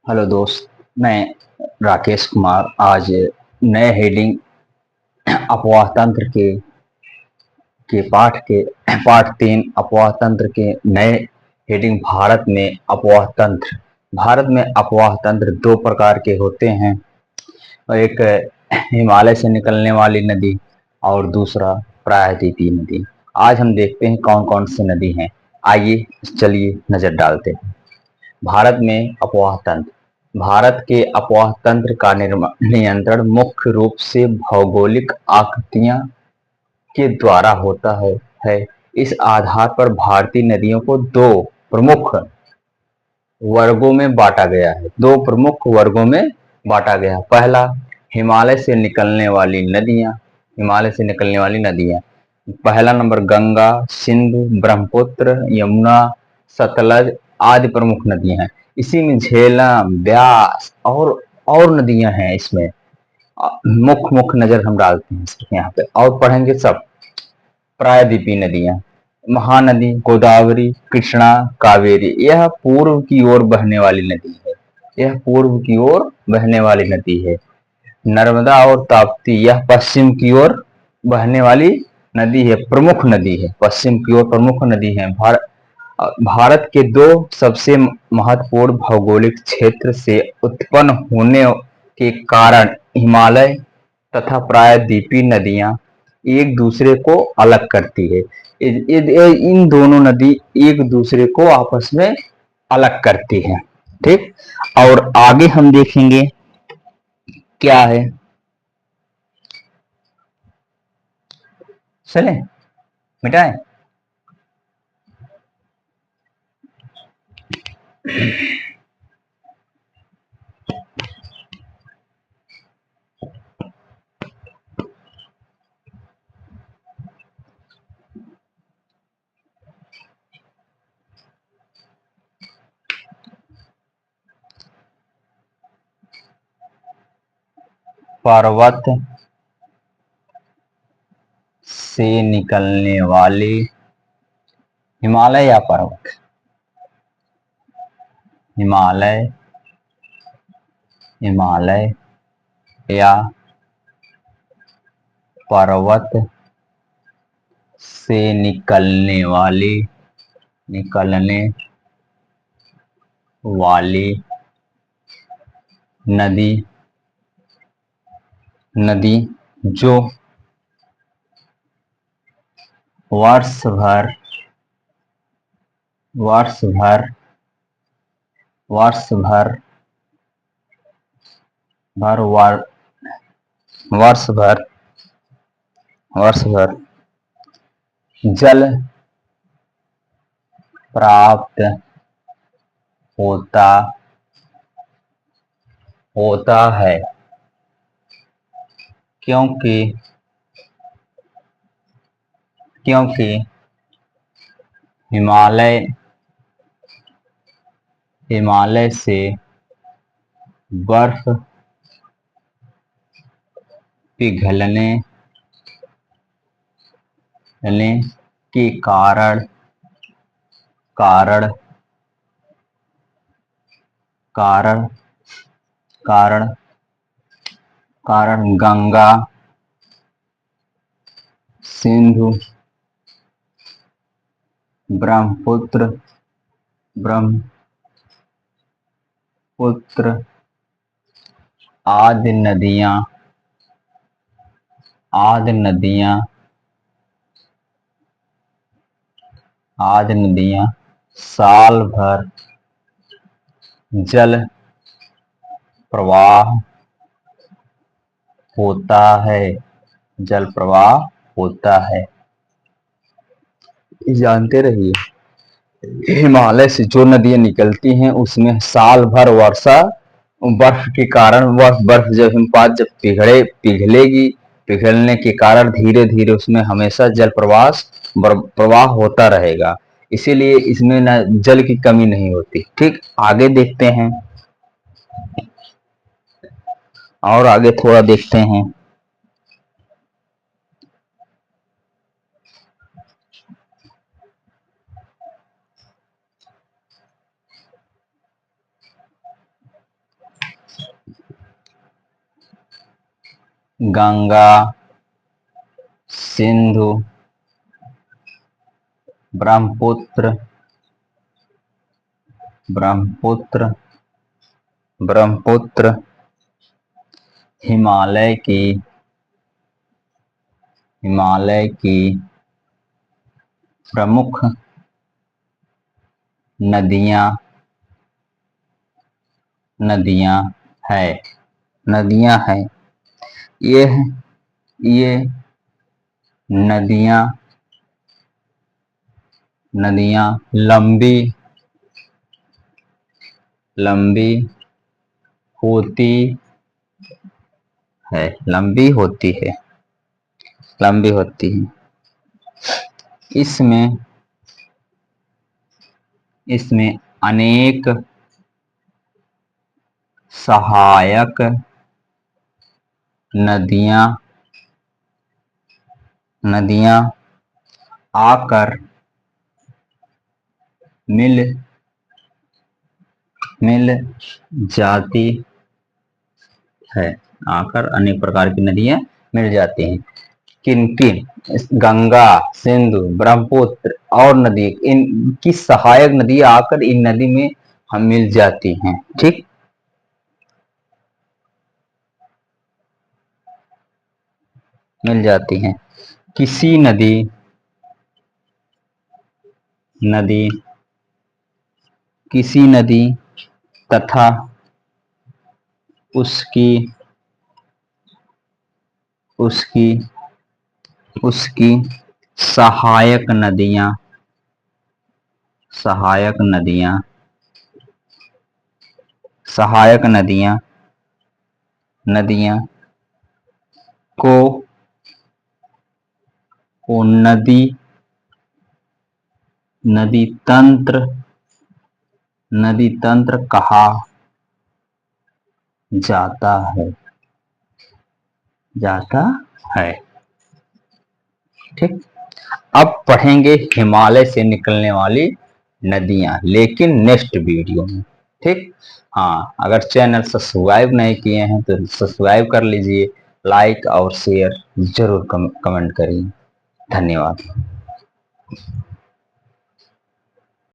Hello दोस्त। मैं राकेश कुमार आज नए हेडिंग अपवाह तंत्र के पाठ 3 अपवाह तंत्र के नए हेडिंग भारत में अपवाह तंत्र। भारत में अपवाह तंत्र दो प्रकार के होते हैं। एक हिमालय से निकलने वाली नदी और दूसरा प्रायद्वीपीय नदी। आज हम देखते हैं कौन कौन सी नदी हैं। आइए चलिए नजर डालते हैं। भारत में अपवाह तंत्र। भारत के अपवाह तंत्र का नियंत्रण मुख्य रूप से भौगोलिक आकृतियां के द्वारा होता है। इस आधार पर भारतीय नदियों को दो प्रमुख वर्गों में बांटा गया है। दो प्रमुख वर्गों में बांटा गया है। पहला, हिमालय से निकलने वाली नदियां। हिमालय से निकलने वाली नदियां, पहला नंबर गंगा, सिंधु, ब्रह्मपुत्र, यमुना, सतलज आदि प्रमुख नदियां हैं। इसी में झेलम, ब्यास और नदियां हैं। इसमें मुख्य मुख्य नजर हम डालते हैं सिर्फ यहाँ पे और पढ़ेंगे सब। प्रायद्वीपीय नदियां, महानदी गोदावरी, कृष्णा, कावेरी यह पूर्व की ओर बहने वाली नदी है। यह पूर्व की ओर बहने वाली नदी है। नर्मदा और ताप्ती यह पश्चिम की ओर बहने वाली नदी है, प्रमुख नदी है। पश्चिम की ओर प्रमुख नदी है। भारत के दो सबसे महत्वपूर्ण भौगोलिक क्षेत्र से उत्पन्न होने के कारण हिमालय तथा प्रायद्वीपीय नदियां एक दूसरे को अलग करती है। इन दोनों नदी एक दूसरे को आपस में अलग करती हैं। ठीक। और आगे हम देखेंगे क्या है। चले मिटाएं। पर्वत से निकलने वाली हिमालय या पर्वत, हिमालय हिमालय या पर्वत से निकलने वाली नदी नदी जो वर्ष भर वर्ष भर वर्ष भर भर वर, वर्ष भर वर्ष भर जल प्राप्त होता होता है। क्योंकि क्योंकि हिमालय हिमालय से बर्फ पिघलने के कारण कारण कारण कारण गंगा, सिंधु, ब्रह्मपुत्र ब्रह्मपुत्र आदि नदियां आदि नदियां आदि नदियां साल भर जल प्रवाह होता है। जल प्रवाह होता है। जानते रहिए, हिमालय से जो नदियां निकलती हैं उसमें साल भर वर्षा, बर्फ के कारण वह बर्फ जब हिमपात जब पिघलेगी, पिघलने के कारण धीरे धीरे उसमें हमेशा जल प्रवाह होता रहेगा। इसीलिए इसमें न जल की कमी नहीं होती। ठीक, आगे देखते हैं और आगे थोड़ा देखते हैं। गंगा, सिंधु, ब्रह्मपुत्र, ब्रह्मपुत्र, ब्रह्मपुत्र, हिमालय की, हिमालय की प्रमुख नदियां, नदियां है, नदियां है। ये नदियां, नदियां लंबी, लंबी होती है, लंबी होती है, लंबी होती है। इसमें, इसमें अनेक सहायक नदियां, नदियां आकर मिल जाती है, आकर अनेक प्रकार की नदियां मिल जाती हैं। किन किन? गंगा, सिंधु, ब्रह्मपुत्र और नदी, इनकी सहायक नदी आकर इन नदी में हम मिल जाती हैं। ठीक, मिल जाती हैं। किसी नदी, नदी, किसी नदी तथा उसकी, उसकी, उसकी सहायक नदियां, सहायक नदियां, सहायक नदियां, नदियां को नदी, नदी तंत्र, नदी तंत्र कहा जाता है, जाता है। ठीक, अब पढ़ेंगे हिमालय से निकलने वाली नदियां, लेकिन नेक्स्ट वीडियो में। ठीक, हाँ, अगर चैनल सब्सक्राइब नहीं किए हैं तो सब्सक्राइब कर लीजिए, लाइक और शेयर जरूर कमेंट करिए। धन्यवाद।